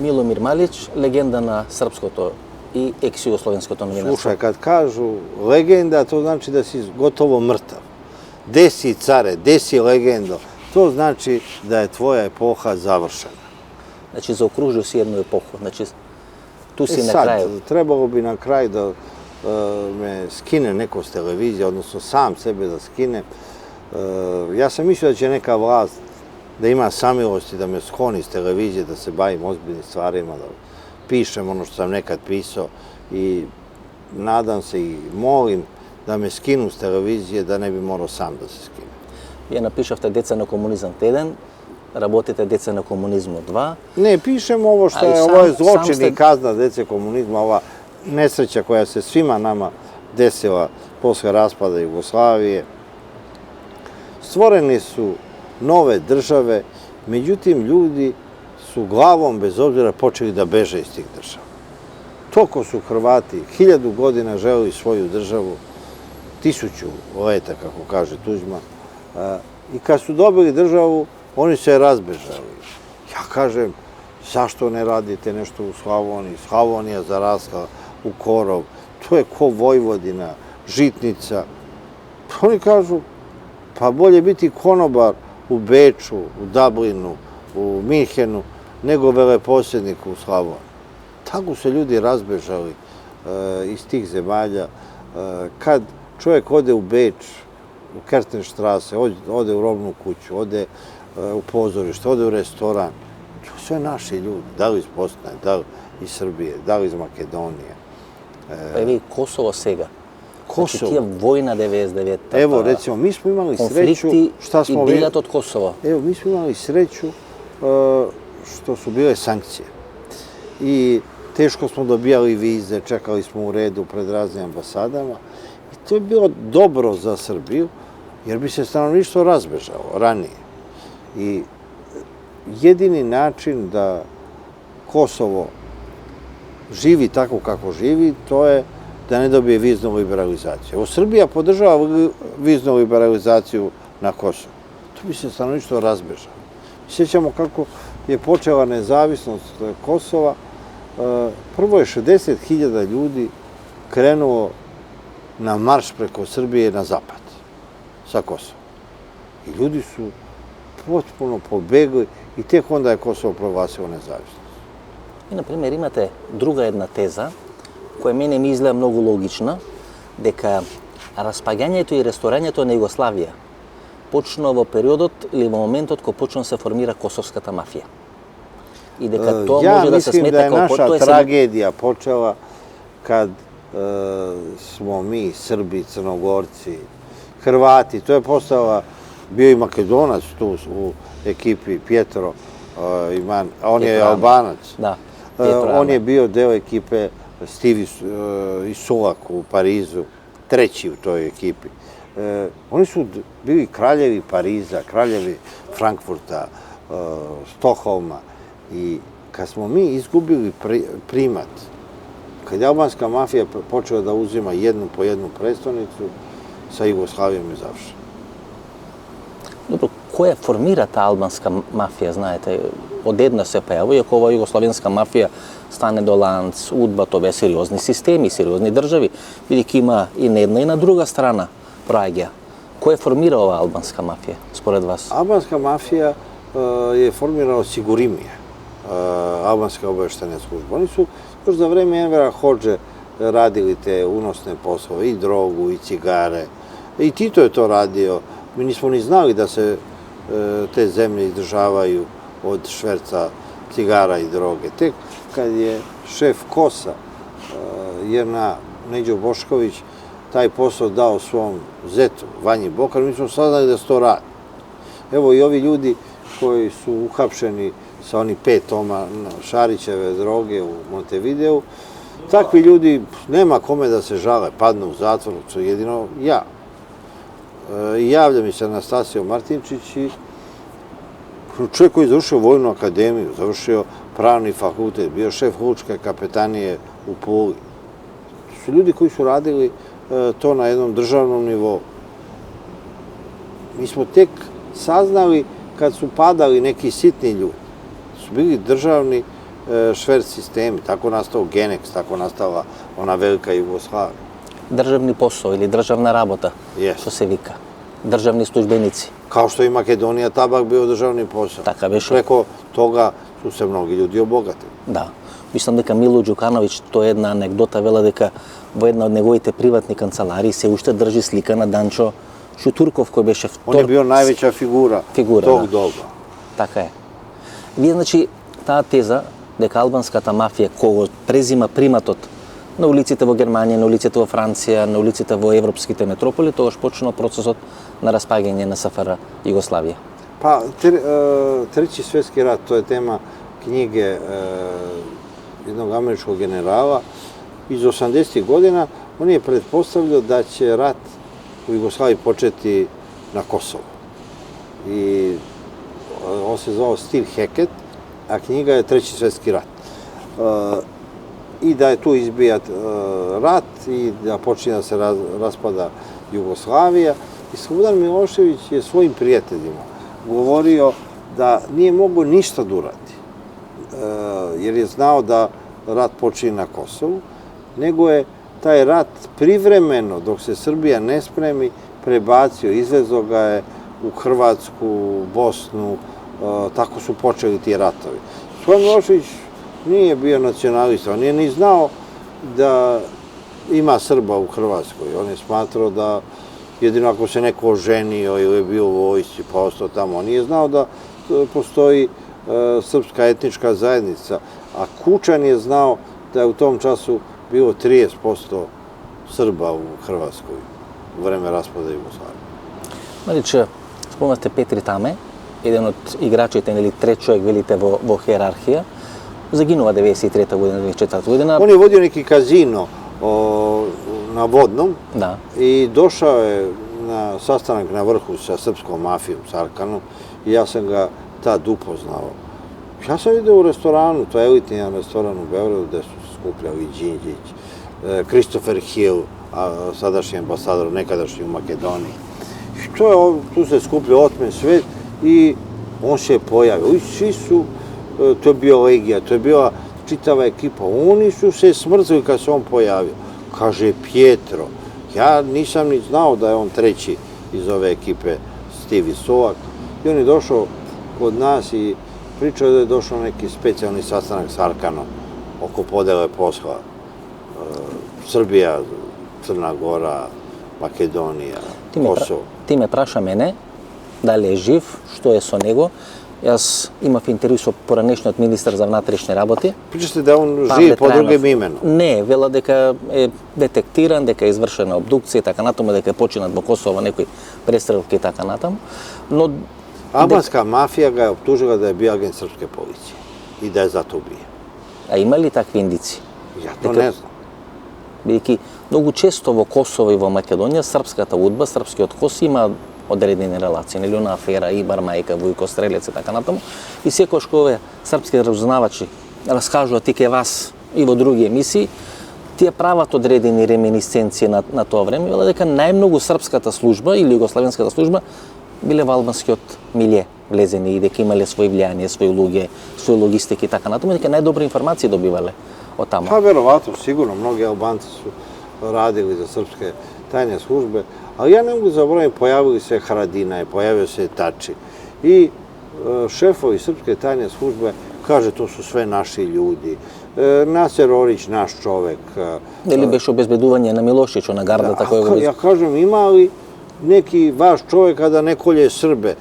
Milomir Malić, legenda na srpskoto i ex-jugoslovenskoto novinarstvo. Slušaj, kad kažu legenda, to znači da si gotovo mrtav. Gde si care, gde si legendo, to znači da je tvoja epoha završena. Znači, zaokružio si jednu epohu. Znači, tu si na Sad, kraju. trebalo bi na kraju da me skine neko s televizije, odnosno sam sebe da skine. Ja sam mislio da će neka vlast da ima samilosti, da me skloni s televizije, da se bavim ozbiljnim stvarima, da pišem ono što sam nekad pisao i nadam se i molim da me skinu s televizije, da ne bi morao sam da se skine. Вие напишавте Деца на комунизам 1, работите Деца на комунизму 2. Ne, pišem ovo što je, ovo je zločin i kazna dece komunizma, ova nesreća koja se svima nama desila posle raspada Jugoslavije. Stvorene su nove države, međutim ljudi su glavom bez obzira počeli da beže iz tih država. Toliko su Hrvati 1000 godina želeli svoju državu, 1000 leta, kako kaže Tuđman, i kad su dobili državu, oni se razbežali. Ja kažem, zašto ne radite nešto u Slavoniji? Slavonija zarasla u korov, to je ko Vojvodina, Žitnica. Oni kažu, pa bolje biti konobar u Beču, u Dublinu, u Minhenu, nego veleposjednik u Slavoniji. Tako se ljudi razbežali iz tih zemalja. Kad čovjek ode u Beč, u Kertenstrasse, ode u robnu kuću, ode u pozorište, ode u restoran, to sve naši ljudi, da li iz Bosne, da li iz Srbije, da li iz Makedonije. Pa evo i Kosovo сега. Znači, tija vojna 99. Evo, recimo, mi smo imali sreću... Konflikti i biljat od Kosova. Evo, mi smo imali sreću što su bile sankcije. I teško smo dobijali vize, čekali smo u redu pred raznim ambasadama. I to je bilo dobro za Srbiju, jer bi se stanovništvo razbežalo ranije. I jedini način da Kosovo živi tako kako živi, to je da ne dobije viznu liberalizaciju. Evo, Srbija podržava viznu liberalizaciju na Kosovu. To bi se stanovništvo razbežalo. Sjećamo kako je počela nezavisnost Kosova. Prvo je 60.000 ljudi krenuo na marš preko Srbije na zapad, sa Kosova. I ljudi su potpuno pobegli i tek onda je Kosovo proglasilo nezavisnost. И, например, имате друга една теза, која мене ми изгледа многу логична, дека распаѓањето и ресторањето на Југославија почна во периодот или во моментот кога почна да се формира косовската мафија. И дека тоа може да се смета како... Ja mislim da je naša tragedija počela kad smo mi, Srbi, Crnogorci, Hrvati, to je postala, bio i Makedonac tu u ekipi, Pietro Iman, on je Albanac. Da. On je bio deo ekipe Steve i Sulak u Parizu, treći u toj ekipi. Oni su bili kraljevi Pariza, kraljevi Frankfurta, Stokholma. I kad smo mi izgubili primat, kad je albanska mafija počela da uzima jednu po jednu prestonicu, sa Jugoslavijom je završeno. Dobro, koja formira ta albanska mafija, знаете? Одедна се појавува, иако ова југословенска мафија стане до Ланц, Удба, тоа е сериозни системи, сериозни држави, бидејќи има и на една и на друга страна проаѓа. Која формира ова албанска мафија, според вас? Albanska mafija je formirala Sigurimija, albanska obaveštajna služba. Oni su još za vreme Envera Hodže radili te unosne poslove, i drogu, i cigare. I Tito je to radio. Mi nismo ni znali da se te zemlje izdržavaju od šverca cigara i droge. Tek kad je šef KOS-a, Jerna Neđo Bošković, taj posao dao svom zetu, Vanji Bokaru, mi smo saznali da se to radi. Evo i ovi ljudi koji su uhapšeni sa onih 5 toma Šarićeve droge u Montevideu, takvi ljudi nema kome da se žale, padnu u zatvor, to je jedino ja. Javlja mi se Anastasio Martinčić i čovjek koji je završio Vojnu akademiju, završio pravni fakultet, bio šef lučke kapetanije u Puli. To su ljudi koji su radili to na jednom državnom nivou. Mi smo tek saznali kad su padali neki sitni ljudi. Su bili državni šverc sistemi. Tako nastao Genex, tako nastala ona velika Jugoslavija. Državni posao ili državna rabota, Yes. što se vika. Državni službenici. Kao što i Makedonija tabak bio državni posao. Така беше. Preko toga su se mnogi ljudi obogatili. Да. Мислам дека Мило Ѓукановиќ, тоа е една анекдота, вела дека во една од неговите приватни канцеларии се уште држи слика на Данчо Шутурков, кој беше On je bio najveća figura tog да. doba. Така е. Вие, значи, таа теза дека албанската мафија кога презима приматот на улиците во Германија, на улиците во Франција, на улиците во европските метрополи, тогаш почнува процесот на распаѓање на СФР Југославија. Pa, Treći svjetski rat, to je tema knjige jednog američkog generala iz 80. godina. On je pretpostavljao da će rat u Jugoslaviji početi na Kosovu. I on se zvao Steve Hackett, a knjiga je Treći svjetski rat. I da je tu izbijat rat i da počinje da se raspada Jugoslavija. I Slobodan Milošević je svojim prijateljima govorio da nije mogao ništa da uradi, jer je znao da rat počinje na Kosovu, nego je taj rat privremeno, dok se Srbija ne spremi, prebacio, izvezo ga je u Hrvatsku, Bosnu, tako su počeli ti ratovi. Slobodan Milošević nije bio nacionalista, on nije ni znao da ima Srba u Hrvatskoj. On je smatrao da jedino ako se neko oženio ili je bio u vojsci pa ostao tamo. On nije znao da postoji srpska etnička zajednica, a Kučan je znao da je u tom času bilo 30% Srba u Hrvatskoj u vreme raspada Jugoslavije. Маличе, спомнате Петри Таме, еден од играчите, или трет човек, велите, во хиерархија. Загинува 93-та година, 94-та година. On je vodio neki kazino na Vodnom Да. i došao je na sastanak na vrhu sa srpskom mafijom, s Arkanom, i ja sam ga tad upoznao. Ja sam vidio u restoranu, to je elitni restoran u Beogradu, gde su skupljali Đinđić, Christopher Hill, sadašnji ambasador, nekadašnji u Makedoniji. I tu se skupljao otmen svet i on se je pojavio. I svi su, to je bio legija, to je bila čitava ekipa. Oni su se smrzili kad se on pojavio. Kaže Pietro, ja nisam ni znao da je on treći iz ove ekipe, Stevie Solak. I on je došao kod nas i pričao da je došao neki specijalni sastanak s Arkanom oko podele posla. Srbija, Crna Gora, Makedonija, Kosovo. Ти ме праша мене дали е жив, што е со него. Јас имав интервју со поранешниот министар за внатрешни работи. Pričate da on živi pod drugim imenom? Не, вела дека е детектиран, дека е извршена обдукција и така натаму, дека е починат во Косово некои престрелки и така натаму. Но Albanska mafija ga je optužila da je bio agent srpske policije i da je zato ubijen. а има ли такви индици? Ja to ne znam. Бидејќи многу често во Косово и во Македонија српската удба, српскиот КОС има одредени релации, нели она афера и Бармајка, Вујко Стрелец и така натаму. И секогаш кога овие српски разузнавачи раскажуваат и ке вас и во други емисии, тие прават одредени реминисценции на тоа време, вела дека најмногу српската служба или југославенската служба биле во албанскиот милје влезени и дека имале свој влијание, своји луѓе, свој логистика и така натаму, дека најдобри информации добивале од таму. Pa verovatno, sigurno, mnogi Albanci su radili za srpske tajne službe, ali ja ne mogu zaboraviti, pojavili se Haradinaj, pojavio se Tači i šefovi srpske tajne službe kaže to su sve naši ljudi. Naser Orić, naš čovek. Или беше обезбедување на Милошиќ, на гардата која го... Ja kažem, ima li neki vaš čovek da ne kolje Srbe,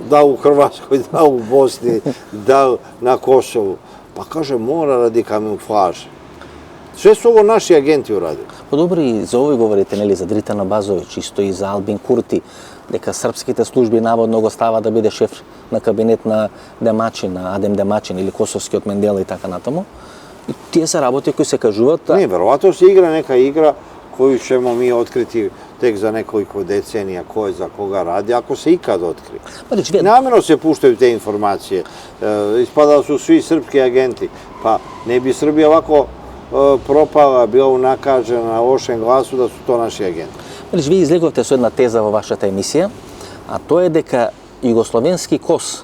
da u Hrvatskoj, da u Bosni, da na Kosovu? Pa kaže, mora radi kamuflaže. Sve su ovo naši agenti uradili. Па добро, и за овој говорите, нели, за Дритана Базовиќ, исто и за Албин Курти, дека српските служби наводно го става да биде шеф на кабинет на Демачин, на Адем Демачин или косовскиот Мендела и така натаму. И тие се работи кои се кажуваат... Ne, verovatno se igra neka igra koju ćemo mi otkriti tek za nekoliko decenija ko je za koga radi, ako se ikad otkrije. Namjerno se puštaju te informacije. Ispada da su svi srpski agenti. Pa ne bi Srbija ovako propala, bila unakažena na lošem glasu da su to naši agenti. Вие излегувате со една теза во вашата емисија, а тоа е дека југословенски КОС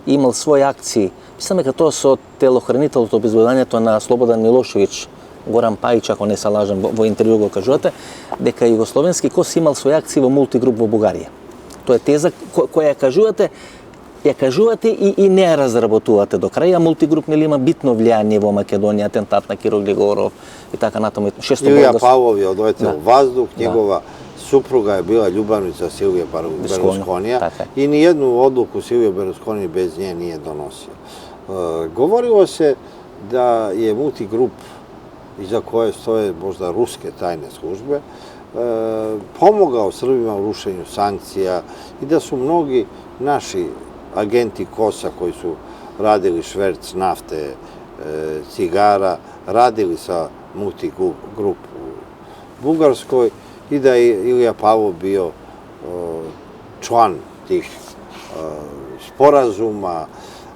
imali svoje akcije. Mislim, kad to so telohranitelj, to bezvedanjeto na Slobodan Milošević, Goran Pajić, ako ne se lažem, v intervju go kažete, дека jugoslovenski kos imali svoje akcije v multigrup v Bugarije. To je teza koja kažuvate i ne razraботувате до краja. Multigrup не има битно влияние во Македонија, атентат на Киро Глигоров и така натаму. Ilija Pavlov je odleteo u vazduh, njegova supruga je bila ljubavnica Silvije Berlusconija i nijednu odluku Silvije Berlusconi bez nje nije donosio. Govorilo se da je multigrup, iza koje stoje možda ruske tajne službe, pomogao Srbima u rušenju sankcija i da su mnogi naši agenti KOS-a koji su radili šverc nafte, cigara, radili sa multigrup u Bugarskoj i da je Ilija Pavlov bio član tih sporazuma,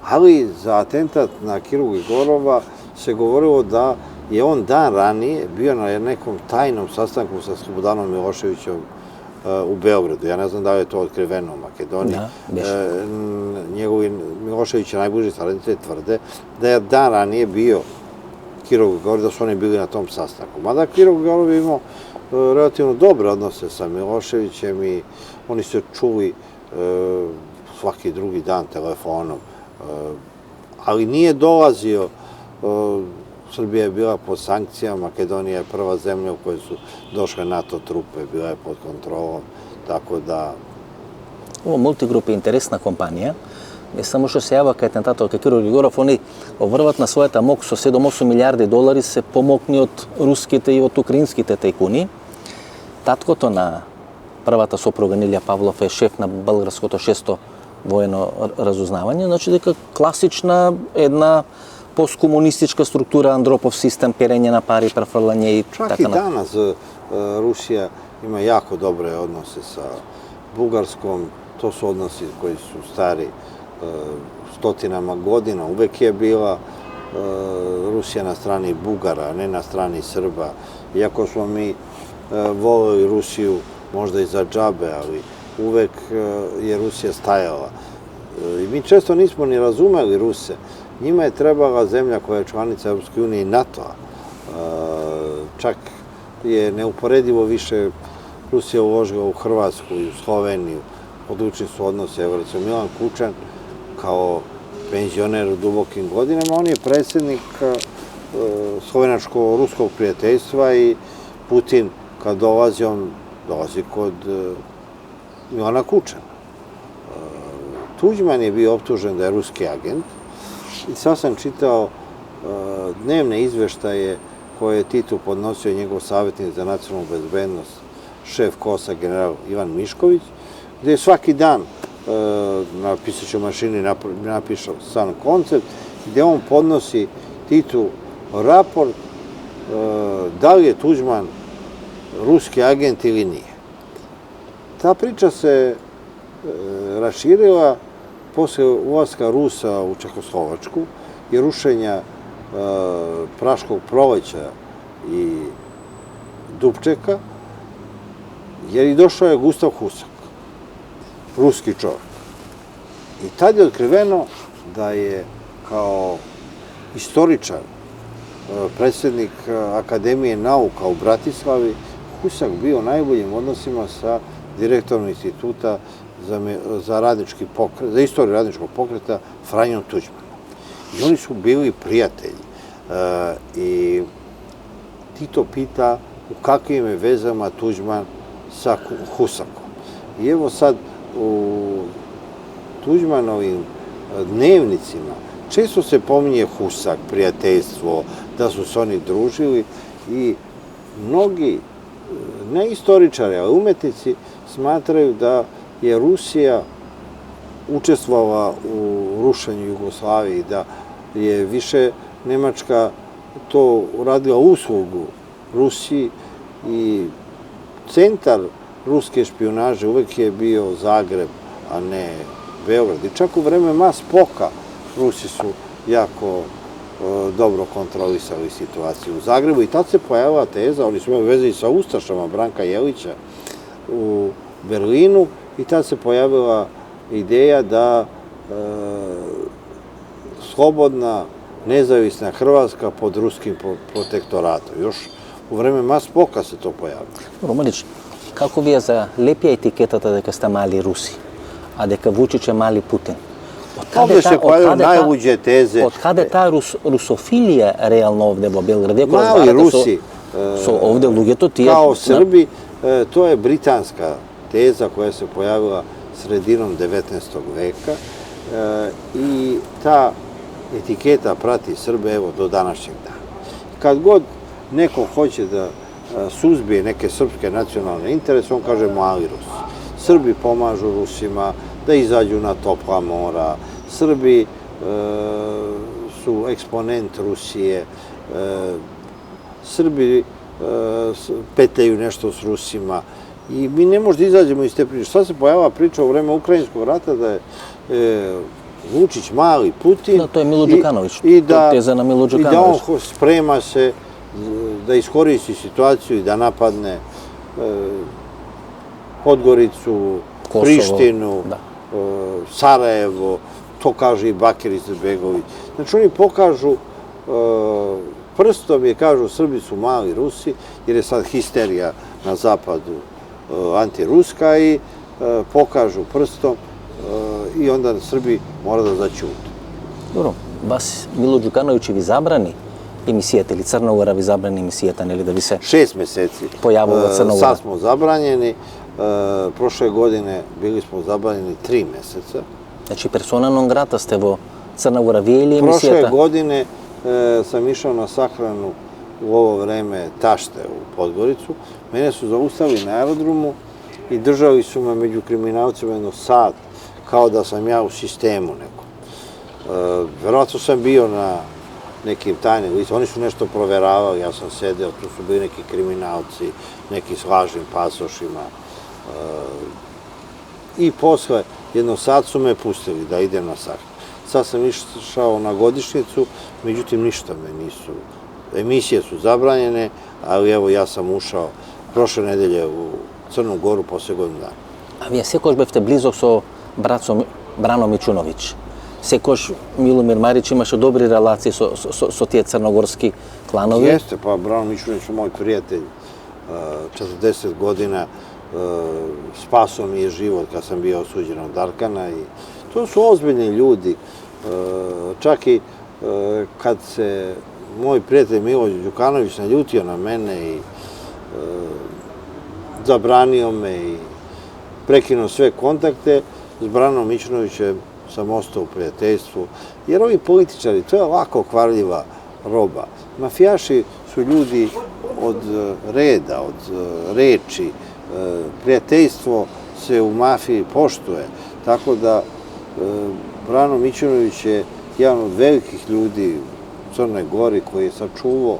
ali za atentat na Kiru Grigorova se govorilo da je on dan ranije bio na nekom tajnom sastanku sa Slobodanom Miloševićem u Beogradu. Ja ne znam da li je to otkriveno u Makedoniji. Njegovi Milošević najbliži saradnici tvrde da je dan ranije bio Kiro Grigorov, da su oni bili na tom sastanku. Mada Kiro Grigorov je imao relativno dobre odnose sa Miloševićem i oni se čuli svaki drugi dan telefonom. Ali nije dolazio, Srbija je bila pod sankcijama, Makedonija je prva zemlja u kojoj su došle NATO trupe, bila je pod kontrolom, tako da... Ovo Multigrup je интересна компанија, не само што се јава кај атентатот кај Киро Глигоров, они оврват на својата мок со 7-8 милиарди долари се помокни од руските и од украинските тајкуни. Таткото на првата сопруга Илија Павлов е шеф на Българското 6-то воено разузнавање, значи дека класична една postkumunistika struktura, Andropov sistem, perenje na pari, prefrlanje i tako naprijed. Čak i danas Rusija ima jako dobre odnose sa Bugarskom. To su odnosi koji su stari stotinama godina. Uvek je bila Rusija na strani Bugara, a ne na strani Srba. Iako smo mi voleli Rusiju možda i za džabe, ali uvek je Rusija stajala. I mi često nismo ni razumeli Ruse. Njima je trebala zemlja koja je članica Europske unije i NATO-a. Čak je neuporedivo više Rusija uložila u Hrvatsku i u Sloveniju. Odlični su odnose. Evo, recimo, Milan Kučan, kao penzioner u dubokim godinama, on je predsjednik slovenačko-ruskog prijateljstva i Putin, kad dolazi, on dolazi kod Milana Kučana. Tuđman je bio optužen da je ruski agent. I sad sam čitao dnevne izveštaje koje je Titu podnosio njegov savjetnik za nacionalnu bezbednost, šef KOS-a, general Ivan Mišković, gde je svaki dan na pisaćoj mašini napišao sam koncept, gde on podnosi Titu raport da li je Tuđman ruski agent ili nije. Ta priča se raširila posle ulaska Rusa u Čehoslovačku i rušenja Praškog proleća i Dubčeka, jer i došao je Gustav Husak, ruski čovjek. I tad je otkriveno da je kao istoričar, predsjednik Akademije nauka u Bratislavi, Husak bio u najboljim odnosima sa direktorom instituta za radnički pokret, za istoriju radničkog pokreta Franjom Tuđmanom. I oni su bili prijatelji. I Tito pita u kakvim je vezama Tuđman sa Husakom. I evo sad u Tuđmanovim dnevnicima često se pominje Husak, prijateljstvo, da su se oni družili i mnogi, ne istoričari, ali umetnici, smatraju da je Rusija učestvovala u rušenju Jugoslavije, da je više Nemačka to uradila uslugu Rusiji i centar ruske špijunaže uvek je bio Zagreb, a ne Beograd. I čak u vreme Maspoka Rusi su jako dobro kontrolisali situaciju u Zagrebu i tad se pojavila teza, oni su imali veze i sa ustašama Branka Jelića u Berlinu i tad se pojavila ideja da slobodna, nezavisna Hrvatska pod ruskim protektoratom. Još u vreme Maspoka se to pojavilo. Romanić, kako vi je za lepija etiketata дека сте мали Руси, a дека Vučić je mali Putin? Ovde se pojavljaju najluđe teze. Od kada je ta rusofilija realno ovde u Belgradu? Mali Rusi, su ovde lugeto tije... kao Srbi, to je britanska teza koja se pojavila sredinom 19. veka i ta etiketa prati Srbe evo do današnjeg dana. Kad god neko hoće da suzbije neke srpske nacionalne interese, on kaže mali Rusi. Srbi pomažu Rusima da izađu na topla mora, Srbi su eksponent Rusije, Srbi petljaju nešto s Rusima i mi ne možemo da izađemo iz te priče. Sad se pojava priča u vreme Ukrajinskog rata da je Vučić mali Putin. Da, to je Milo Đukanović, teza na Milo Đukanović. I da on sprema se da iskoristi situaciju i da napadne Podgoricu, Kosovo, Prištinu, Sarajevo, to kaže i Bakir Izetbegović. Znači oni pokažu prstom i kažu Srbi su mali Rusi, jer je sad histerija na zapadu antiruska i pokažu prstom i onda Srbi mora da zaćute. Dobro, vas Milo Đukanović vi zabrani emisijete ili Crna Gora vi zabrani emisijeta, ili da vi se 6 meseci pojavila Crna Gora? Sad smo zabranjeni, prošle godine bili smo zabranjeni 3 meseca. Znači persona non grata ste vo Crna Gora, vi ili emisijeta? Prošle godine sam išao na sahranu u ovo vreme tašte u Podgoricu. Mene su zaustavili na aerodromu i držali su me među kriminalcima jedno sat, kao da sam ja u sistemu nekom. Verovatno sam bio na nekim tajnim listima, oni su nešto proveravali, ja sam sedeo, tu su bili neki kriminalci, neki s lažnim pasošima. I posle jedno sat su me pustili da idem na sahranu. Sad sam išao na godišnjicu, međutim ništa me nisu. Emisije su zabranjene, ali evo ja sam ušao prošle nedelje u Crnu Goru posle godinu dana. A vi sekoš bevte blizok so bracom Branom Mićunović. Sekoš Milomir Marić imaše dobri relacije so tije crnogorski klanovi? Jeste, pa Brano Mićunović je moj prijatelj, 40 godina, spasao mi je život kad sam bio osuđen od Arkana i to su ozbiljni ljudi. Čak i kad se moj prijatelj Milo Đukanović naljutio na mene i zabranio me i prekinuo sve kontakte, s Branom Mićunovićem sam ostao u prijateljstvu. Jer ovi političari, to je lako kvarljiva roba. Mafijaši su ljudi od reda, od reči. Prijateljstvo se u mafiji poštuje. Tako da Brano Mićunović je jedan od velikih ljudi u Crnoj Gori koji je sačuvao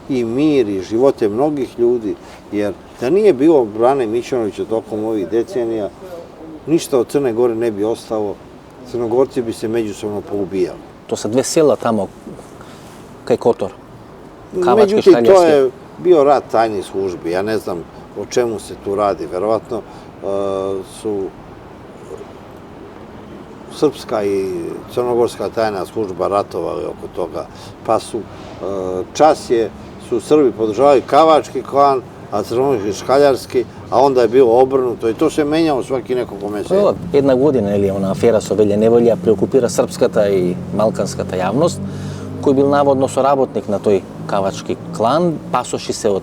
i mir i živote mnogih ljudi, jer da nije bilo Brane Mićunovića tokom ovih decenija, ništa od Crne Gore ne bi ostalo, Crnogorci bi se međusobno poubijali. To sa dve sela tamo, kaj Kotor, Kavački, Međutim, Škaljarski. to je bio rat tajnih službi, ja ne znam o čemu se tu radi, verovatno su srpska i crnogorska tajna služba ratovali oko toga, pa su su Srbi podržavali Kavački klan, a crnogorski Škaljarski, a onda je bilo obrnuto i to se menjalo svaki nekoliko meseci. Jedna godina ili ona afera so Velje nevolja preokupira srpskata i balkanskata javnost, koji bil navodno sorabotnik na toj Kavački klan, pasoši se od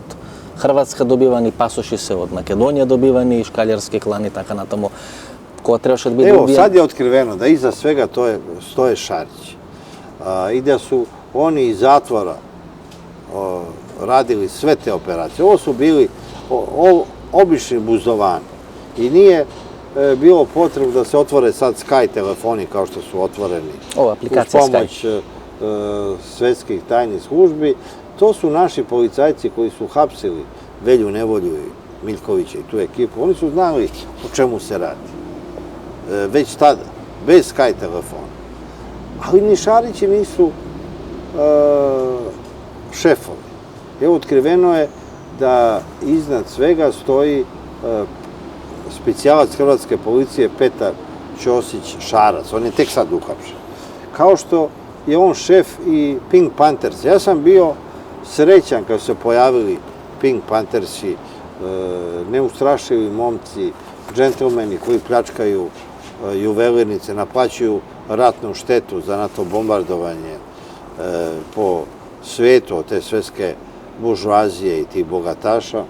Hrvatska dobivani, pasoši se od Makedonija dobivani, Škaljarski klan i tako natamo. Ko trebaše da biti Evo, ubijan? sad je otkriveno da iza svega stoje Šarić. I da su oni iz zatvora radili sve te operacije. Ovo su bili obični buzdovani. I nije bilo potrebno da se otvore sad Sky telefoni kao što su otvoreni uz pomoć svetskih tajnih službi. To su naši policajci koji su hapsili Velju Nevolju i Miljkovića i tu ekipu. Oni su znali o čemu se radi. Već tada, bez Sky telefona. Ali ni Šarići nisu šefovi. Evo, otkriveno je da iznad svega stoji specijalac hrvatske policije Petar Ćosić Šarac. On je tek sad uhapšen. Kao što je on šef i Pink Panthers. Ja sam bio srećan kad su se pojavili Pink Panthersi, neustrašivi momci, džentlmeni koji pljačkaju juvelirnice, naplaćuju ratnu štetu za NATO bombardovanje po svetu od te svetske buržoazije i tih bogataša.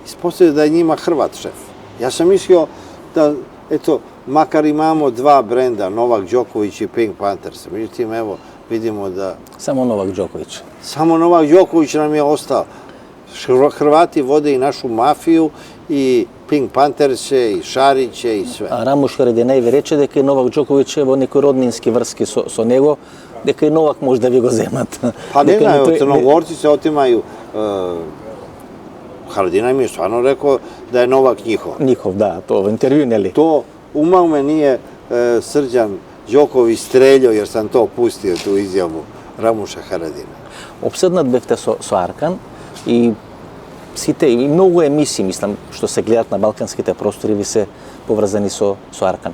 Ispostavlja da je njima Hrvat šef. Ja sam mislio da, eto, makar imamo dva brenda, Novak Đoković i Pink Panthers. Međutim, evo, vidimo da... Samo Novak Đoković. Samo Novak Đoković nam je ostao. Hrvati vode i našu mafiju, i Pink Pantherse, i Šariće, i sve. A Ramuš Haradinaj reče da je Novak Đoković evo neki rodninski vrski so njego, da je Novak možda vi go zemate. Pa ne znaju, Crnogorci se otimaju. Haradinaj mi je stvarno rekao da je Novak njihov. Njihov, da, to u intervju, ne li? To umao me nije Srđan Đoković streljao, jer sam to pustio, tu izjavu Ramuša Haradinaja. Обседнат бевте со Аркан и сите и многу емисии, мислам, што се гледат на балканските простори, ви се поврзани со Аркан.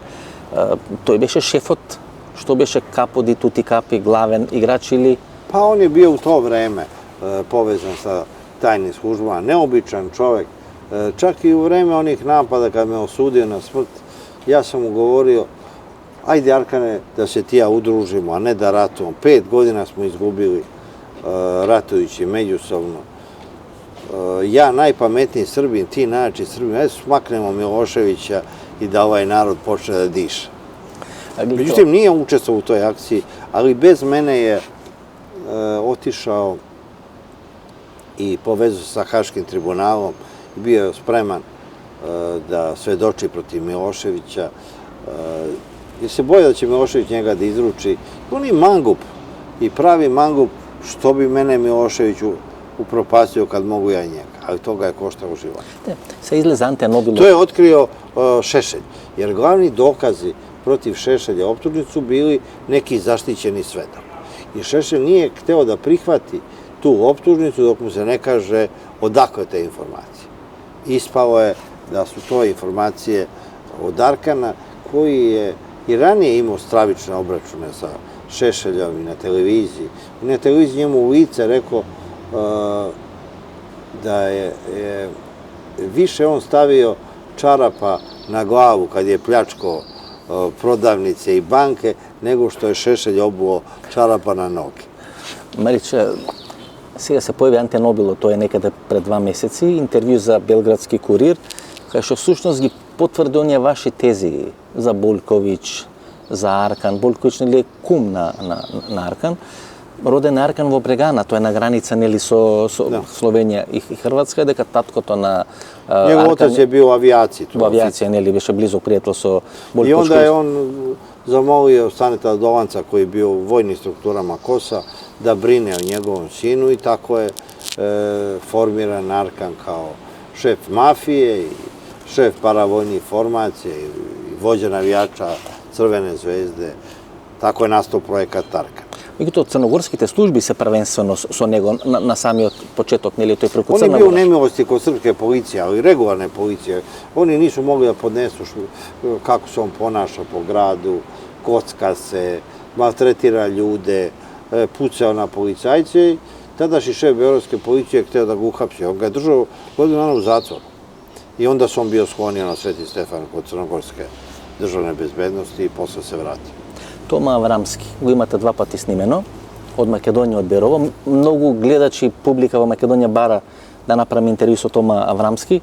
Тој беше шефот, што беше каподи, тути капи, главен играч или... Pa on je bio u to vreme povezan sa tajnim službama, neobičan čovjek. Čak i u vreme onih napada kad me osudio na smrt, ja sam mu govorio, ajde Arkane da se ti ja udružimo, a ne da ratujemo. 5 godina smo izgubili ratujući međusobno. Ja najpametniji Srbin, ti najjači Srbin, ajde smaknemo Miloševića i da ovaj narod počne da diše. Međutim, nije učestvovao u toj akciji, ali bez mene je otišao i povezao sa Haškim tribunalom, bio je spreman da svedoči protiv Miloševića, jer se boja da će Milošević njega da izruči. On je mangup i pravi mangup, što bi mene Milošević upropastio kad mogu ja njega, ali toga je koštao život. Sa izleza Ante Nobilo... To je otkrio Šešelj, jer glavni dokazi protiv Šešelja optužnicu bili neki zaštićeni svedok. I Šešelj nije hteo da prihvati tu optužnicu dok mu se ne kaže odakle te informacije. Ispalo je da su to informacije od Arkana, koji je i ranije imao stravične obračune sa Šešeljom i na televiziji. I na televiziji njemu u lice rekao da je više on stavio čarapa na glavu kad je pljačkao prodavnice i banke, nego što je Šešelj obuo čarapa na noge. Marić, сега се појави Анте Нобило, тоа е некаде пред 2 месеци, интервју за Белградски курир, кај што всушност ги потврди оние ваши тези за Бојковиќ, за Аркан. Бојковиќ нели е кум на Аркан, роден Аркан во Брегана, тоа е на граница нели со Словенија и Хрватска, дека таткото на Njegov otac je bio u avijaciji. Во авиација нели беше близок пријател со Бојковиќ. I onda je on zamolio Staneta Dovanca, koji je bio u vojnim strukturama KOS-a, da brine o njegovom sinu i tako je formiran Arkan kao šef mafije i šef paravojnih formacija i vođa navijača Crvene zvezde. Tako je nastao projekat Arkan. Меѓутоа, црногорските служби се првенствено со него на самиот почеток, нели тој преку On je Црна bio u Гора. nemilosti kod srpske policije, ali regularne policije. Oni nisu mogli da podnesu kako se on ponaša po gradu, kocka se, maltretira ljude, pucao na policajce. Tadašnji šef beogradske policije je hteo da ga uhapsi. On ga je držao godinu dana u zatvoru. I onda se on bio sklonio na Sveti Stefan kod crnogorske državne bezbednosti i posle se vratio. Тома Аврамски, го имате 2 пати снимено, од Македонија, од Берово. Многу гледачи, публика во Македонија бара да направи интервју со Тома Аврамски.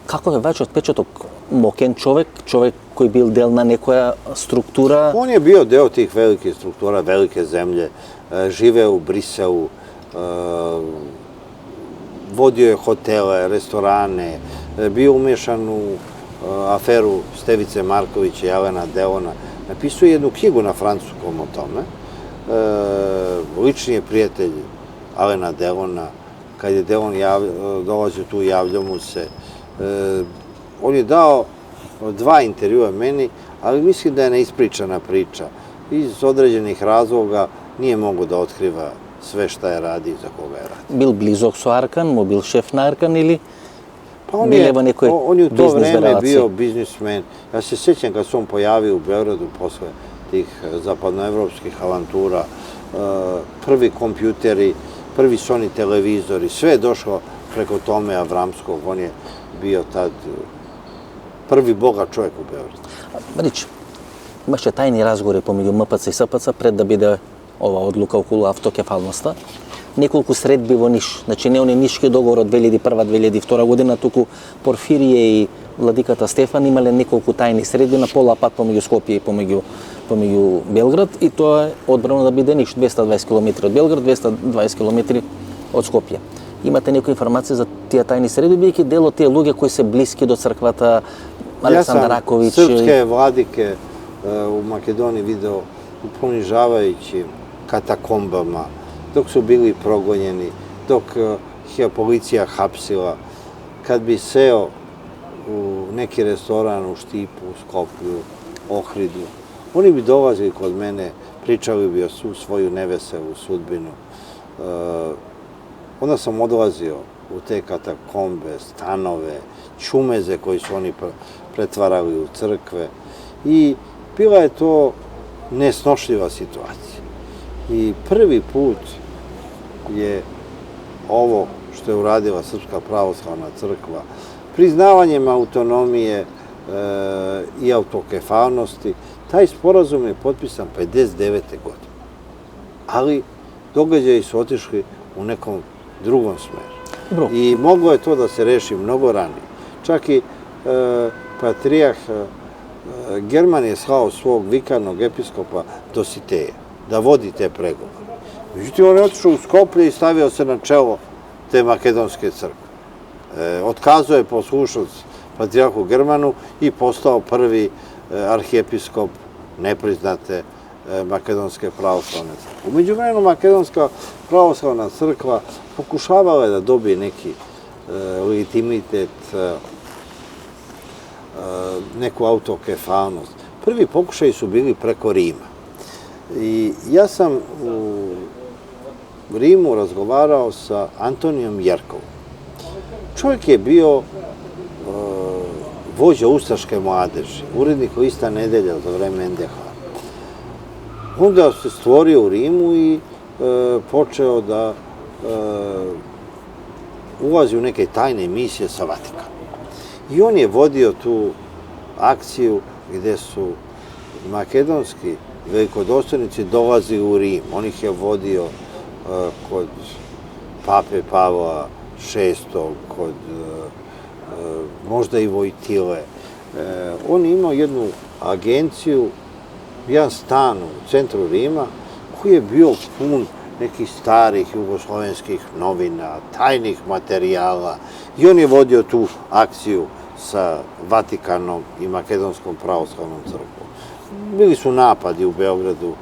Како е вашиот отпечаток? Мокен човек, човек кој бил дел на некоја структура? On je bio deo tih velikih struktura, velike zemlje, živeo u Briselu, vodio je hotele, restorane, bio umešan u aferu Stevice Markovića i Alena Delona. Napisao je jednu knjigu na francuskom o tome. Lični je prijatelj Alena Delona. Kad je Delon dolazio tu, javljao mu se. On je dao 2 intervjua meni, ali mislim da je neispričana priča. Iz određenih razloga nije mogo da otkriva sve šta je radi i za koga je radi. Бил близок со Аркан, му бил шеф на Аркан или Pa on je u to vreme bio biznismen. Ja se sjećam kad se on pojavio u Beogradu posle tih zapadnoevropskih avantura, prvi kompjuteri, prvi Sony televizori, sve je došlo preko Tome Avramskog, on je bio tad prvi bogat čovjek u Beogradu. Marić, imаше tajni razgovori помеѓу МПЦ и СПЦ пред да биде ова одлука околу автокефалноста. Неколку средби во Ниш, значи не они Нишки договор од 2001-2002 година, туку Порфирие и владиката Стефан имале неколку тајни средби на пола пат помеѓу Скопје и помеѓу Белград, и тоа е одбрано да биде Ниш, 220 км од Белград, 220 км од Скопје. Имате некоја информација за тие тајни средби, бидејќи дел од тие луѓе кои се блиски до црквата, Александар Раковиć? Srpske vladike u Makedoniji video u ponižavajućim katakombama, dok su bili progonjeni, dok ih je policija hapsila. Kad bi seo u neki restoran u Štipu, Skoplju, Ohridu, oni bi dolazili kod mene, pričali bi o svoju neveselu sudbinu. Onda sam odlazio u te katakombe, stanove, čumeze koji su oni pretvarali u crkve i bila je to nesnošljiva situacija. I prvi put je ovo što je uradila Srpska pravoslavna crkva, priznavanjem autonomije i autokefalnosti, taj sporazum je potpisan 59. godine. Ali događaji su otišli u nekom drugom smeru. I moglo je to da se reši mnogo ranije. Čak i patrijah German je slao svog vikarnog episkopa Dositeja da vodi te pregovore. Međutim, on je otišao u Skoplje i stavio se na čelo te makedonske crkve. Otkazao je poslušnost patrijarhu Germanu i postao prvi arhijepiskop nepriznate makedonske pravoslavne crkve. U međuvremenu makedonska pravoslavna crkva pokušavala je da dobije neki legitimitet, neku autokefalnost. Prvi pokušaji su bili preko Rima. I ja sam u Rimu razgovarao sa Antonijom Jerkovom. Čovjek je bio vođa ustaške mladeži, urednik Lista nedelja za vreme NDH. Onda se stvorio u Rimu i počeo da ulazi u neke tajne misije sa Vatikanom. I on je vodio tu akciju gde su makedonski velikodostojnici dolazili u Rim. On ih je vodio kod pape Pavla VI, kod možda i Vojtile. On je imao jednu agenciju, jedan stan u centru Rima, koji je bio pun nekih starih jugoslovenskih novina, tajnih materijala. I on je vodio tu akciju sa Vatikanom i Makedonskom pravoslavnom crkvom. Bili su napadi u Beogradu,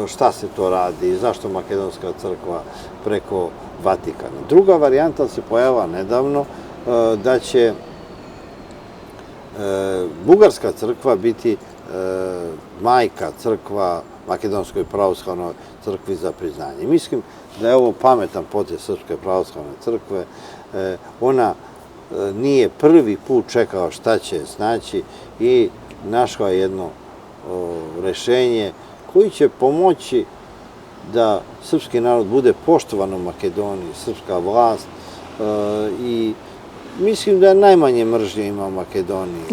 šta se to radi, zašto Makedonska crkva preko Vatikana. Druga varijanta se pojavila nedavno da će Bugarska crkva biti majka crkva Makedonskoj pravoslavnoj crkvi za priznanje. Mislim da je ovo pametan potez Srpske pravoslavne crkve. Ona nije prvi put čekala šta će snaći i našla jedno rešenje koji će pomoći da srpski narod bude poštovan u Makedoniji, srpska vlast, i mislim da najmanje mržnje ima u Makedoniji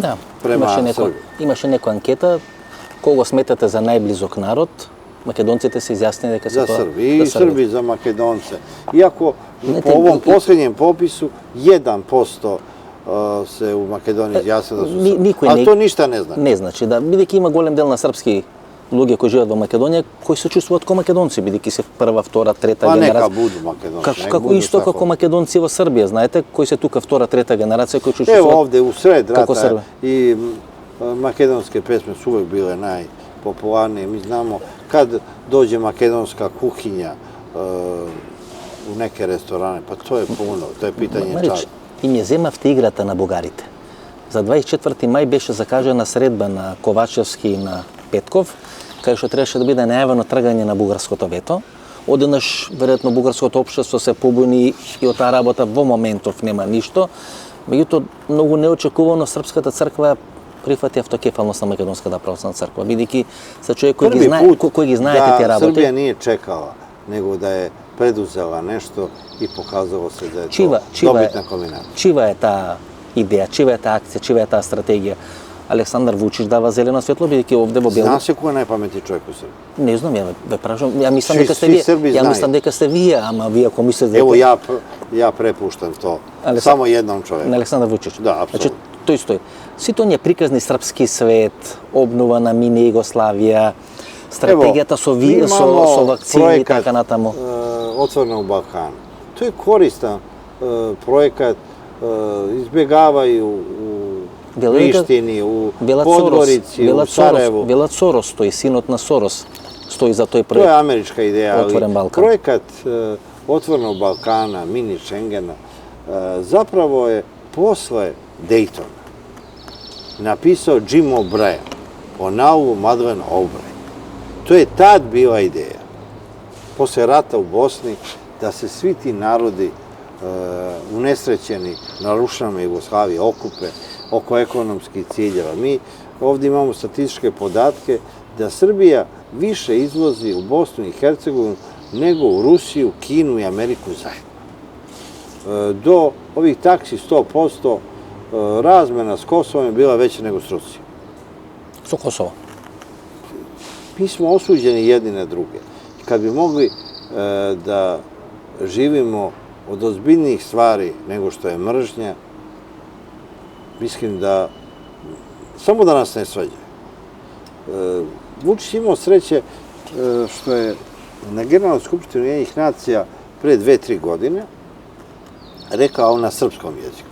prema Srbiji. Имаше некоја анкета, кого сметате за најблизок народ, македонците се изјаснили дека се за Срби и Срби за македонце. Иако по овом последњем попису 1% се у Македонија изјаснило да су Срби. А то ништа не значи. Не значи, да, бидејќи има голем дел на српски луѓе кои живеат во Македонија, кои се чувствуваат ко македонци, бидејќи се прва, втора, трета генерација. Нека буду македонци. Како исто како македонци во Србија, знаете, кои се тука втора, трета генерација кои чувствуваат. Ево овде у сред рата и makedonske pesme su uvek bile najpopularnije. Mi znamo kad dođe makedonska kuhinja u neke restorane, pa to je puno, to je pitanje čara. Им ја земавте играта на бугарите. За 24 мај беше закажана средба на Ковачевски и на Петков, кај што требаше да биде најавено тргање на бугарското вето. Одеднаш, веројатно, бугарското општество се побуни и од таа работа во моментов нема ништо. Меѓутоа, многу неочекувано, Српската црква прифати автокефалност на Македонската православна црква, бидејќи се човек кој ги знае да тие работи. Србија nije čekala, nego da je preduzela nešto i pokazalo se da je to dobitna kombinacija. Чива е таа идеја, чива е таа акција, чива е таа стратегија? Александар Вучич дава зелено светло, бидејќи овде во Белград. Zna se ko je najpametniji čovjek u Srbiji? Не знам, ја ве прашам, ја мислам дека сте Svi вие. Srbi Ја znaju. мислам дека сте вие, ама вие ако мислите Evo ja prepuštam to samo jednom на čovjeku. Александар Вучич. Да, апсолутно. Значи, тој стои. Сите оние приказни српски свет, обнова на мини Југославија, стратегијата со вакцини и така натаму. Otvorenog Balkana. To je koristan projekat, izbjegavaju u Prištini, u Podgorici, u Sarajevu. Бела Сорос стои, синот на Сорос стои за тој To je проект. američka ideja, ali Otvoren Balkan. projekat Otvorenog Balkana, mini Schengena, zapravo je posle Daytona napisao Jim O'Brien po naumu Madeleine Albright. To je tad bila ideja, posle rata u Bosni, da se svi ti narodi unesrećeni na rušama Jugoslavije okupe oko ekonomskih ciljeva. Mi ovdje imamo statističke podatke da Srbija više izvozi u Bosnu i Hercegovinu nego u Rusiju, Kinu i Ameriku zajedno. Do ovih taksi 100% razmena s Kosovom je bila veća nego s Rusijom. Со Косово. Mi smo osuđeni jedni na druge. Kad bi mogli da živimo od ozbiljnijih stvari nego što je mržnja, mislim da samo da nas ne svađa. Vučić imao sreće što je na Generalnoj skupštini Ujedinjenih nacija pre 2-3 godine rekao na srpskom jeziku,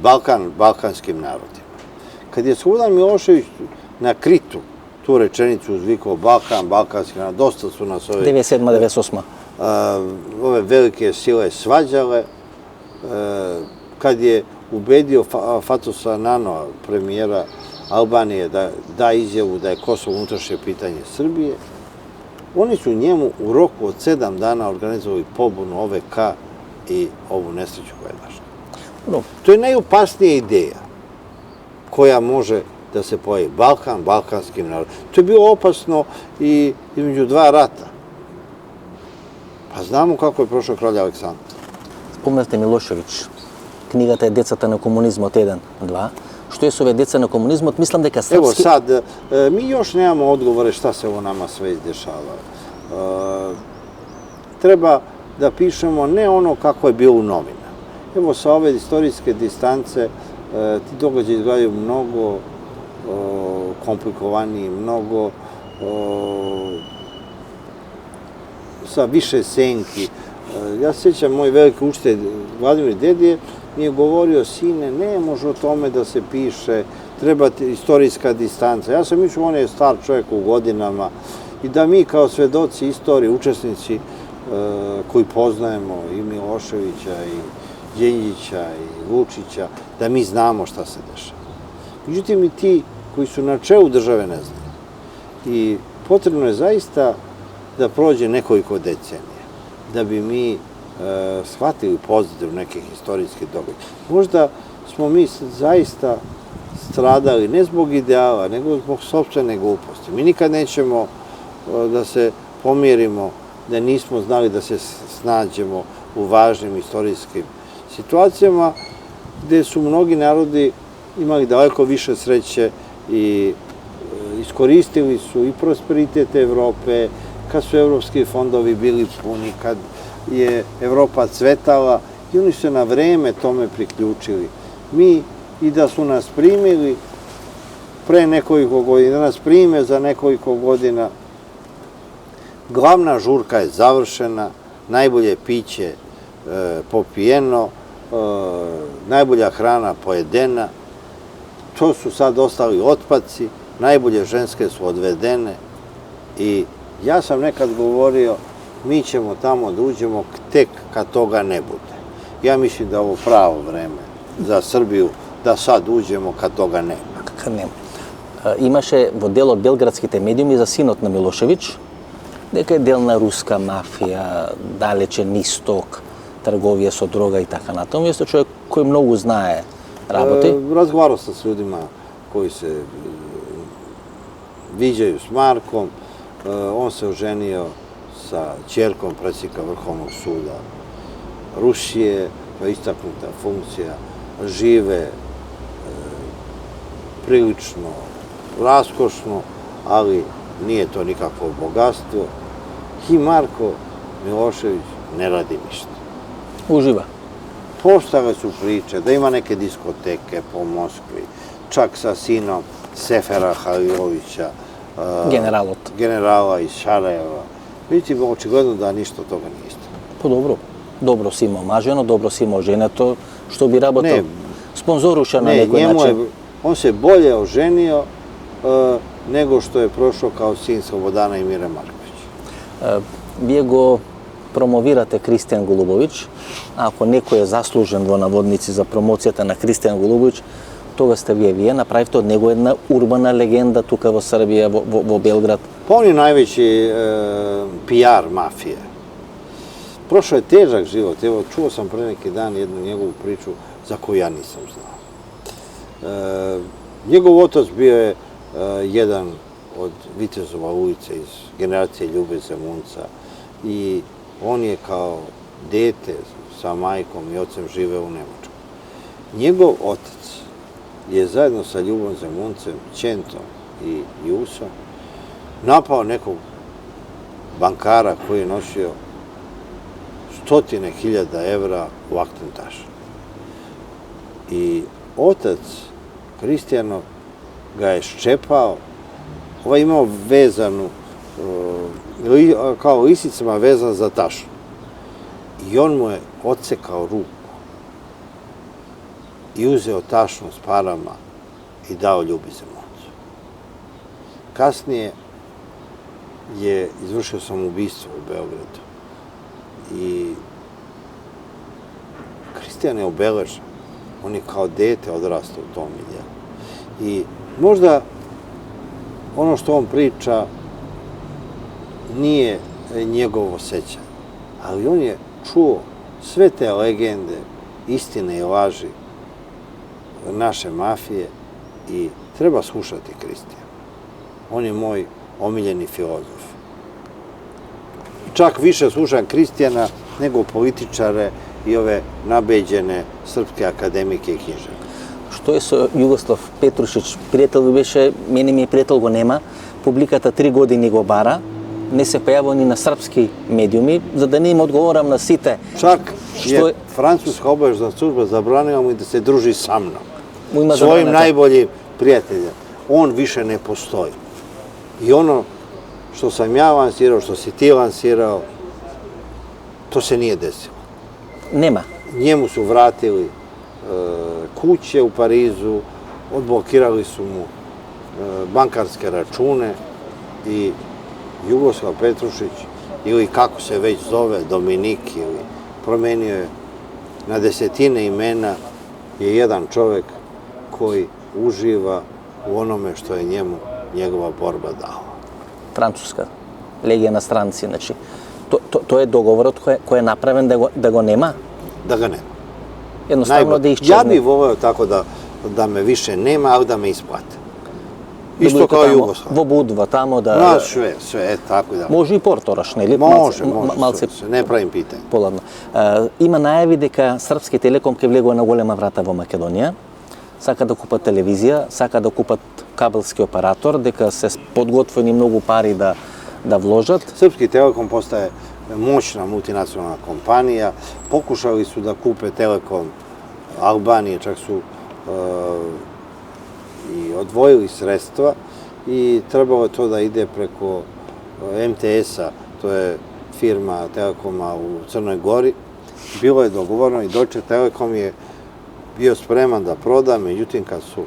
Balkan balkanskim narodima. Kad je Slobodan Milošević na Kritu tu rečenicu uzvikao Balkan, balkanski narod, dosta su nas 97-98. Ove velike sile svađale, kad je ubedio Fatosa Nanova, premijera Albanije, da da izjavu da je Kosovo unutrašnje pitanje Srbije, oni su njemu u roku od 7 dana organizovali pobunu OVK i ovu nesreću koja je došla. To je najopasnija ideja koja može da se pojavi. Balkan, balkanskim narodom. To je bilo opasno i između dva rata. Pa znamo kako je prošao kralj Aleksandar. Спомнавте Милошевич. Книгата е Децата на комунизмот 1, 2. Што е со овие деца на комунизмот? Мислам дека српски... Evo sad, mi još nemamo odgovore šta se ovo nama sve izdešava. Treba da pišemo ne ono kako je bilo u novina. Evo sa ove istorijske distance ti događaji izgledaju mnogo komplikovaniji, mnogo sa više senki. Ja se sjećam, moj veliki učitelj Vladimir Dedije mi je govorio, sine, ne može o tome da se piše, treba istorijska distanca. Ja sam mislio, on je star čovjek u godinama i da mi kao svedoci istorije, učesnici koji poznajemo i Miloševića, i Đinđića, i Vučića, da mi znamo šta se dešava. Međutim, i ti koji su na čelu države ne znaju. I potrebno je zaista da prođe nekoliko decenija, da bi mi shvatili pozitiv nekih historijskih događaja. Možda smo mi zaista stradali ne zbog ideala, nego zbog sopstvene gluposti. Mi nikad nećemo da se pomirimo, da nismo znali da se snađemo u važnim istorijskim situacijama, gde su mnogi narodi imali daleko više sreće i iskoristili su i prosperitet Evrope, kad su evropski fondovi bili puni, kad je Evropa cvetala i oni su na vreme tome priključili. Mi i da su nas primili pre nekoliko godina, da nas prime za nekoliko godina, glavna žurka je završena, najbolje piće popijeno, najbolja hrana pojedena, to su sad ostali otpaci, najbolje ženske su odvedene i ja sam nekad govorio, mi ćemo tamo da uđemo tek kad toga ne bude. Ja mislim da je ovo pravo vreme za Srbiju, da sad uđemo kad toga nema. Kad нема. Имаше во дел од белградските медиуми за синот на Милошевич, дека е дел на руска мафија, далечен исток, трговија со дрога и така натаму. Јесте човек кој многу знае работи. Razgovarao sam s ljudima koji se viđaju s Markom. On se oženio sa ćerkom predsjednika Vrhovnog suda Rusije, to je istaknuta funkcija, žive prilično raskošno, ali nije to nikakvo bogatstvo. I Marko Milošević ne radi ništa. Uživa. Postale su priče da ima neke diskoteke po Moskvi, čak sa sinom Sefera Halilovića, generala iz Sarajeva. Vidite, očigledno da ništa od toga nije isto. Pa dobro, dobro si imao maženo, dobro si imao žene, to što bi rabotao sponzoruša na nekoj način. On se bolje oženio nego što je prošao kao sin Slobodana i Mire Marković. Вие го промовирате Кристијан Голубовиќ. Ако некој е заслужен во наводници за промоцијата на Кристијан Голубовиќ, тога сте вие направивте од него една урбана легенда тука во Србија, во Белград. Pa on je najveći PR mafije. Prošao je težak život. Evo, čuo sam pre neki dan jednu njegovu priču za koju ja nisam znao. Njegov otac bio je jedan od vitezova ulice iz generacije Ljube Zemunca i on je kao dete sa majkom i ocem živeo u Nemačkoj. Njegov otac je zajedno sa Ljubom Zemuncem, Ćentom i Jusom napao nekog bankara koji je nosio 100.000 evra u aktentašu. I otac Kristijanov ga je ščepao, ovaj imao vezanu, kao lisicama vezan za tašnu. I on mu je odsekao ruku i uzeo tašnu s parama i dao Ljubi Zemuncu. Kasnije je izvršio samoubistvo u Beogradu i Kristijan je obeležen. On je kao dete odrastao u tom miljeu. I možda ono što on priča nije njegovo sećanje, ali on je čuo sve te legende, istine i laži naše mafije i treba slušati Kristijana. On je moj omiljeni filozof. Čak više slušam Kristijana nego političare i ove nabeđene srpske akademike i književnike. Што е со Југослав Петрушич? Пријател ви беше, мене ми е пријател, го нема. Публиката 3 години го бара. Не се појавува ни на српски медиуми, за да не им одговорам на сите. Čak je francuska obaveštajna služba zabranila mu da se druži sa mnom. Svojim najboljim prijateljem. On više ne postoji. I ono što sam ja lansirao, što si ti lansirao, to se nije desilo. Nема. Njemu su vratili kuće u Parizu, odblokirali su mu bankarske račune i Jugoslav Petrušić, ili kako se već zove, Dominik, ili promenio je na desetine imena, je jedan čovek koji uživa u onome što je njemu njegova borba dala. Француска легија на странци, значи. Тоа е договорот кој е направен да го нема? Da ga nema. Едноставно да исчезне. Ja bih voleo tako da me više nema, ali da me isplate. Isto kao Jugoslav. Во Будва, тамо да... Znaš, sve, tako da. Може и Портораш, нели? Може, не правим питање. Поладно. Има најави дека Српски Телеком ќе влегува на голема врата во Македонија. Сака да купат телевизија, сака да купат кабелски оператор, дека се подготвени многу пари да вложат. Srpski Telekom postaje moćna multinacionalna kompanija. Pokušali su da kupe Telekom Albanije, čak su i odvojili sredstva i trebalo je to da ide preko MTS-a, to je firma Telekoma u Crnoj Gori. Bilo je dogovoreno i Deutsche Telekom je bio spreman da proda, međutim kad su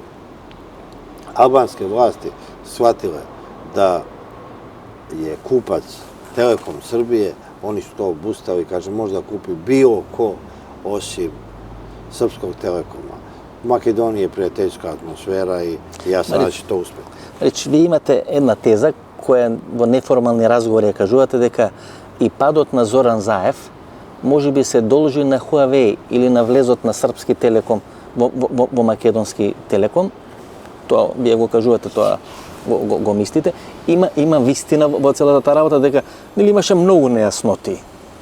albanske vlasti shvatile da je kupac Telekom Srbije, oni su to obustavili, kaže, možda kupi bilo ko osim Srpskog Telekoma. U Makedoniji je prijateljska atmosfera i ja sam da će to uspeti. Речи, ви имате една теза која во неформални разговори ја кажувате дека и падот на Зоран Заев може би се должи на Huawei или на влезот на Српски Телеком во Македонски Телеком. тоа вие го кажувате, тоа го мислите. Има вистина во целата таа работа дека нели имаше многу нејасноти.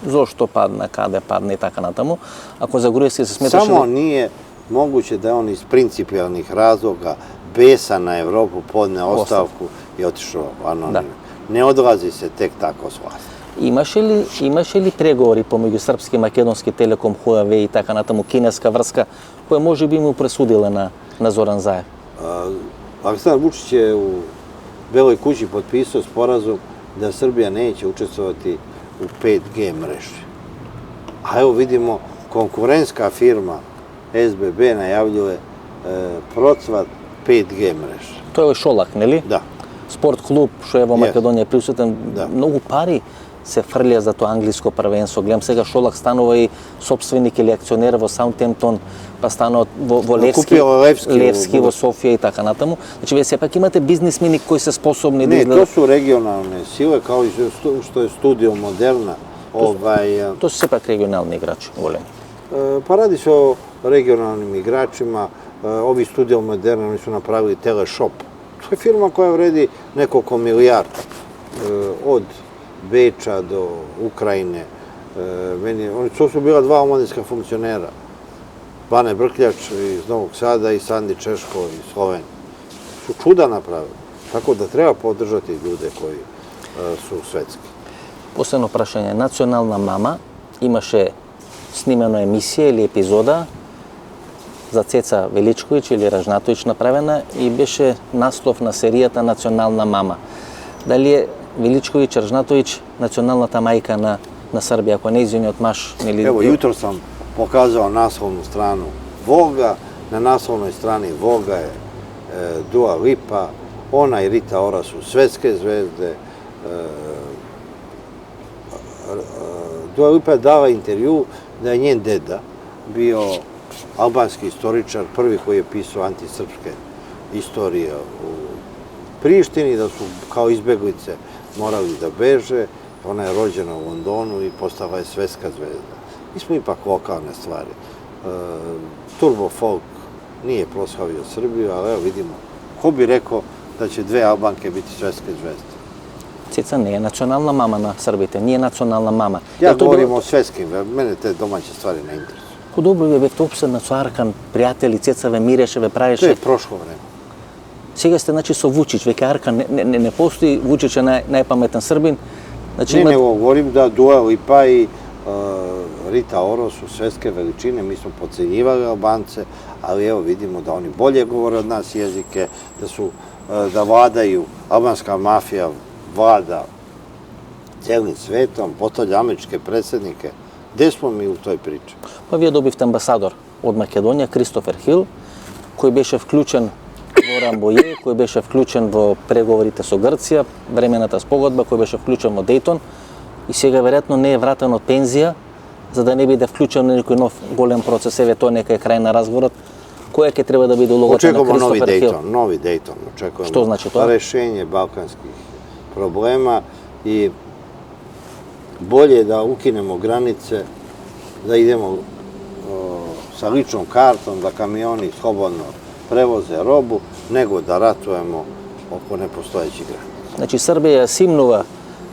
Зошто падна, каде падна и така натаму. Ако за Груевски се сметаше... Само nije moguće da on iz principijalnih razloga besa na Evropu podne ostavku i otišao anonimno. Ne odlazi se tek tako s vlasti. Имаше ли преговори помеѓу српски, македонски, Телеком, Хуавей и така натаму, кинеска врска, која може би му пресудила на Зоран Заев? Aleksandar Vučić je u Beloj kući potpisao sporazum da Srbija neće učestvovati u 5G mreži. A evo vidimo, konkurentska firma SBB najavljuje procvat 5G mreže. Тоа е Шолак, нели? Da. Спорт клуб, што е во Македонија присутен, многу пари се фрлија за тоа англиско првенство. Гледам сега Шолак станува и собственик или акционер во Саутемптон, па станува во Левски во Софија и така натаму. Значи, вие сепак имате бизнисмени кои се способни да изгледат. Ne, to su regionalne sile, kao i što je Studio Moderna. To su сепак регионални играчи, големи. Pa radi se o regionalnim igračima. Ovi Studio Moderna, oni su napravili Teleshop. To je firma koja vredi nekoliko milijardi. Od Beča do Ukrajine. To su bila dva omladinska funkcionera. Bane Brkljač iz Novog Sada i Sandi Češko iz Slovenije. Su čuda napravili. Tako da treba podržati ljude koji su svetski. Последно прашање. Национална мама имаше снимена емисија или епизода за Цеца Величковиќ или Ражнатовиќ направена и беше наслов на серијата Национална мама. Дали е Величковиќ, Ражнатовиќ националната мајка на Србија, ако нејзиниот маж? Evo, jutro sam pokazao naslovnu stranu Voga. Na naslovnoj strani Voga je Dua Lipa. Ona i Rita Ora su svetske zvezde. Dua Lipa je dala intervju da je njen deda bio albanski istoričar, prvi koji je pisao antisrpske istorije u Prištini, da su kao izbeglice morali da beže. Ona je rođena u Londonu i postala je svetska zvezda. Mi smo ipak lokalne stvari. Turbo folk nije proslavio Srbiju, ali evo vidimo, ko bi rekao da će dve Albanke biti svetske zvezde? Цеца не е национална мама на србите, не е национална мама. Ja govorim o svetskim, mene te domaće stvari ne interesuju. Добро ве бевте опседна со Аркан, пријатели, Цеца ве миреше, ве правеше. To je prošlo vreme. Сега сте значи со Вучиć, веќе Аркан не постои, Вучиć е најпаметен србин. Значи Ne, govorim da Dua Lipa i Rita Oro su svetske veličine, mi smo podcenjivali Albance, ali evo vidimo da oni bolje govore od nas jezike, da vladaju, albanska mafija vlada celim svetom, postavlja američke predsednike. Gde smo mi u toj priči? Па вие добивте амбасадор од Македонија, Кристофер Хил, кој беше вклучен во Рамбоје, кој беше вклучен во преговорите со Грција, времената спогодба, кој беше вклучен во Дејтон и сега веројатно не е вратен од пензија, за да не биде вклучен на некој нов голем процес. Еве тоа нека е крај на разговорот. Која ќе треба да биде улогата на Кристофер Хил? Novi Dejton. Očekujemo Што значи тоа? rešenje balkanskih problema i bolje da ukinemo granice, da idemo sa ličnom kartom, da kamioni slobodno prevoze robu, nego da ratujemo oko nepostojećih granica. Значи Србија симнува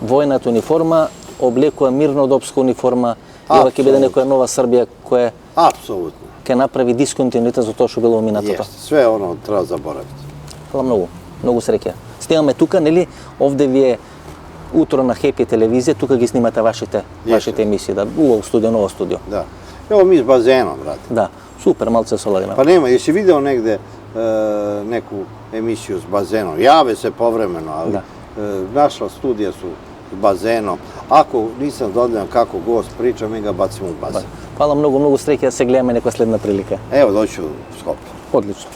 војната униформа, облекува мирнодопска униформа, и ова ќе биде некоја нова Србија која Apsolutno. ќе направи дисконтинуитет за тоа што било во минатото. Jeste. Sve ono treba zaboraviti. Хвала многу. Многу среќа. Стигаме тука, нели? Овде ви е утро на Хепи телевизија, тука ги снимате вашите емисии, да, убаво студио, ново студио. Da. Evo mi s bazenom, brate. Да, супер, малце соладиме. Pa nema, jesi video negde neku emisiju s bazenom? Jave se povremeno, ali naša studija su s bazenom. Ako nisam zadovoljan kako gost priča, mi ga bacimo u bazen. Хвала многу, многу среќа да се гледаме некоја следна прилика. Evo, doću u Skopje. Одлично.